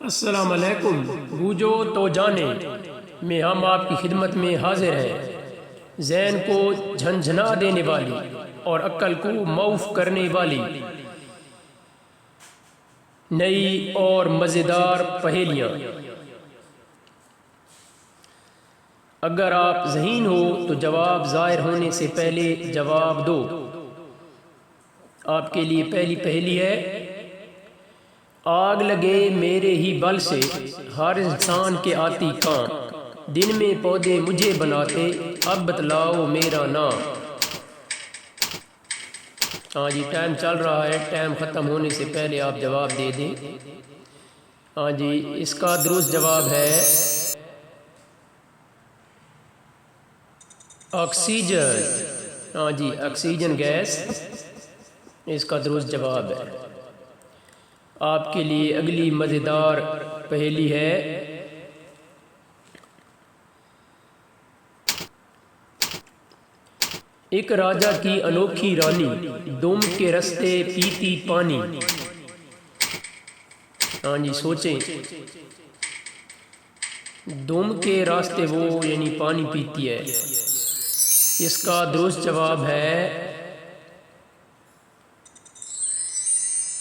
السلام علیکم، بوجھو تو جانے میں ہم آپ کی خدمت میں حاضر ہیں۔ ذہن کو جھنجھنا دینے والی اور عقل کو معاف کرنے والی نئی اور مزیدار پہیلیاں۔ اگر آپ ذہین ہو تو جواب ظاہر ہونے سے پہلے جواب دو۔ آپ کے لیے پہلی پہیلی ہے: آگ لگے میرے ہی بل سے ہر انسان کے آتی کام، دن میں پودے مجھے بناتے، اب بتلاؤ میرا نام۔ ہاں جی، ٹائم چل رہا ہے، ٹائم ختم ہونے سے پہلے آپ جواب دے دیں۔ ہاں جی، اس کا درست جواب ہے آکسیجن۔ ہاں جی، آکسیجن گیس اس کا درست جواب ہے۔ آپ کے لیے اگلی مزیدار پہیلی ہے: ایک راجا کی انوکھی رانی، دم کے رستے پیتی پانی۔ ہاں جی، سوچیں، دم کے راستے وہ یعنی پانی پیتی ہے۔ اس کا درست جواب ہے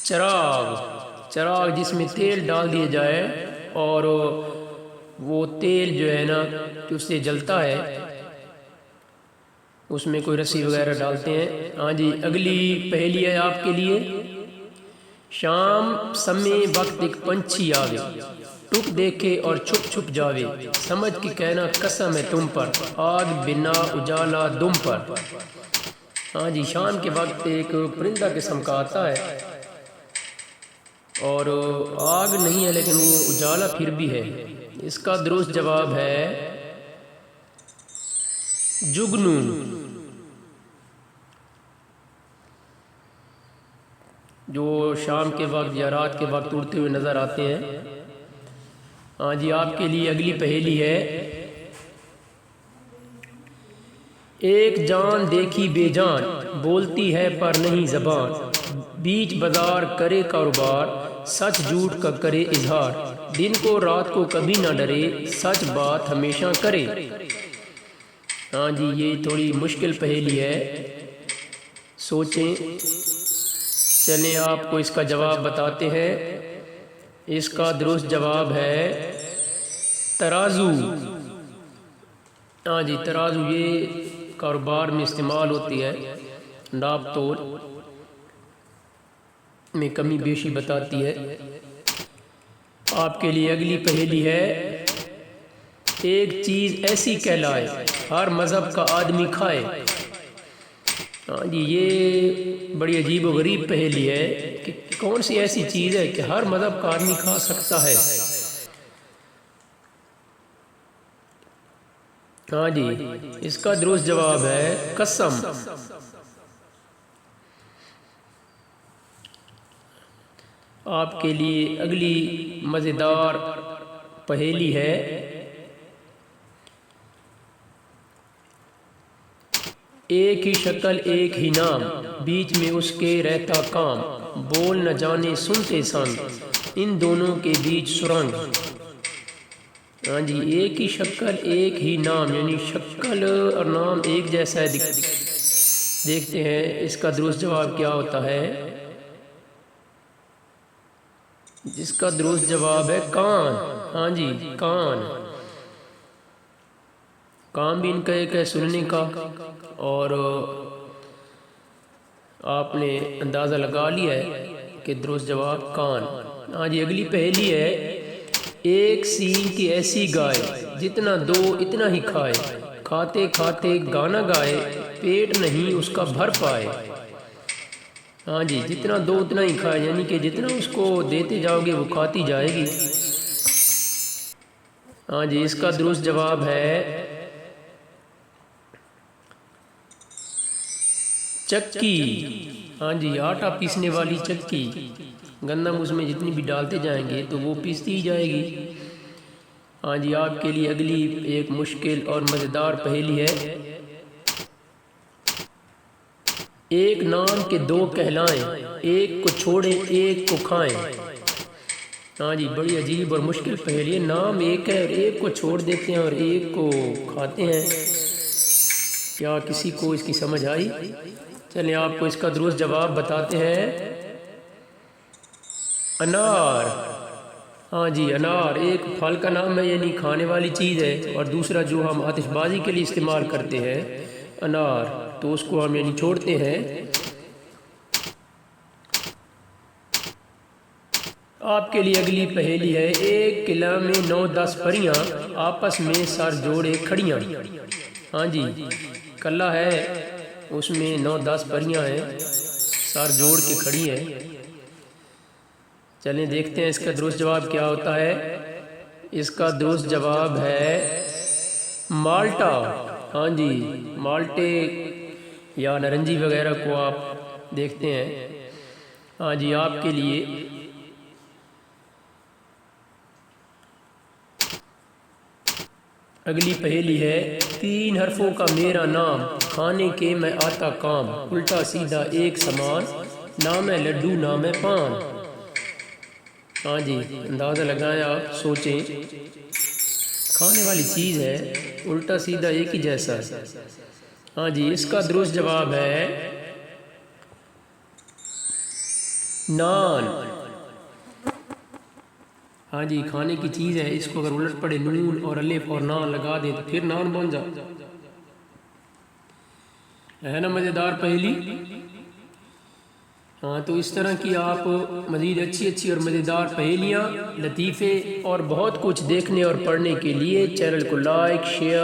چراغ۔ چراغ جس میں تیل ڈال دیا جائے اور وہ تیل جو ہے نا اس سے جلتا ہے، اس میں کوئی رسی وغیرہ ڈالتے ہیں۔ ہاں جی، اگلی پہیلی ہے آپ کے لیے: شام سمے وقت ایک پنچھی آوے، ٹک دیکھے اور چھپ چھپ جاوے، سمجھ کے کہنا قسم ہے تم پر، آگ بنا اجالا دم پر۔ ہاں جی، شام کے وقت ایک پرندہ قسم کا آتا ہے اور آگ نہیں ہے لیکن وہ اجالا پھر بھی ہے۔ اس کا درست جواب ہے جگنو۔ جو شام کے وقت یا رات کے وقت اڑتے ہوئے نظر آتے ہیں۔ ہاں جی، آپ کے لیے اگلی پہیلی ہے: ایک جان دیکھی بے جان، بولتی ہے پر نہیں زبان، بیچ بازار کرے کاروبار، سچ جھوٹ کا کرے اظہار، دن کو رات کو کبھی نہ ڈرے، سچ بات ہمیشہ کرے۔ ہاں جی، یہ تھوڑی مشکل پہیلی ہے، سوچیں۔ چلیں آپ کو اس کا جواب بتاتے ہیں۔ اس کا درست جواب ہے ترازو۔ ہاں جی، ترازو یہ کاروبار میں استعمال ہوتی ہے، ناپ تول میں کمی بیشی بتاتی ہے۔ آپ کے لیے اگلی پہیلی ہے: ایک چیز ایسی کہلائے، ہر مذہب کا آدمی کھائے۔ ہاں جی، یہ بڑی عجیب و غریب پہیلی ہے کہ کون سی ایسی چیز ہے کہ ہر مذہب کا آدمی کھا سکتا ہے۔ ہاں جی، اس کا درست جواب ہے قسم۔ آپ کے لیے اگلی مزیدار پہیلی ہے: ایک ہی شکل ایک ہی نام، بیچ میں اس کے رہتا کام، بول نہ جانے سنتے سنگ، ان دونوں کے بیچ سرنگ۔ ہاں جی، ایک ہی شکل ایک ہی نام یعنی شکل اور نام ایک جیسا ہے۔ دیکھتے ہیں اس کا درست جواب کیا ہوتا ہے۔ جس کا درست جواب ہے کان۔ ہاں جی، کان۔ کام بھی ان کا ایک ہے سننے کا، اور آپ نے اندازہ لگا لیا ہے کہ درست جواب کان۔ ہاں جی، اگلی پہیلی ہے: ایک سینگ کی ایسی گائے، جتنا دو اتنا ہی کھائے، کھاتے کھاتے گانا گائے، پیٹ نہیں اس کا بھر پائے۔ ہاں جی، جتنا دو اتنا ہی کھائے یعنی کہ جتنا اس کو دیتے جاؤ گے وہ کھاتی جائے گی۔ ہاں جی، اس کا درست جواب ہے چکی۔ ہاں جی، آٹا پیسنے والی چکی، گندم اس میں جتنی بھی ڈالتے جائیں گے تو وہ پیستی ہی جائے گی۔ ہاں جی، آپ کے لیے اگلی ایک مشکل اور مزیدار پہیلی ہے: ایک نام کے دو کہلائیں، ایک کو چھوڑیں ایک کو کھائیں۔ ہاں جی، بڑی عجیب اور مشکل پہیلی ہے، نام ایک ہے اور ایک کو چھوڑ دیتے ہیں اور ایک کو کھاتے ہیں، کیا کسی کو اس کی سمجھ آئی؟ چلیں آپ کو اس کا درست جواب بتاتے ہیں، انار۔ ہاں جی، انار ایک پھل کا نام ہے، یعنی کھانے والی چیز ہے، اور دوسرا جو ہم آتش بازی کے لیے استعمال کرتے ہیں انار، تو اس کو ہم یعنی چھوڑتے ہیں۔ آپ کے لیے اگلی پہیلی ہے، ایک قلعہ میں 9-10 پریاں آپس میں سر جوڑے کھڑیاں۔ ہاں جی، قلعہ ہے، اس میں 9-10 پریاں ہیں، سر جوڑ کے کھڑی ہیں۔ چلیں دیکھتے ہیں اس کا درست جواب کیا ہوتا ہے۔ اس کا درست جواب ہے مالٹا۔ ہاں جی، مالٹے یا نارنجی وغیرہ کو آپ دیکھتے ہیں۔ ہاں جی، آپ کے لیے اگلی پہیلی ہے، 3 حرفوں کا میرا نام، کھانے کے میں آتا کام، الٹا سیدھا ایک سامان، نام ہے لڈو نام ہے پان۔ ہاں جی، اندازہ لگائیں، آپ سوچیں، کھانے والی چیز ہے، الٹا سیدھا ایک ہی جیسا ہے۔ ہاں جی، اس کا درست جواب ہے نان۔ ہاں جی، کھانے کی چیز ہے، اس کو اگر الٹ پڑے نون اور الف اور نان لگا دیں تو پھر نان بن جائے، ہے نا مزیدار پہیلی؟ ہاں، تو اس طرح کی آپ مزید اچھی اور مزیدار پہیلیاں، لطیفے اور بہت کچھ دیکھنے اور پڑھنے کے لیے چینل کو لائک، شیئر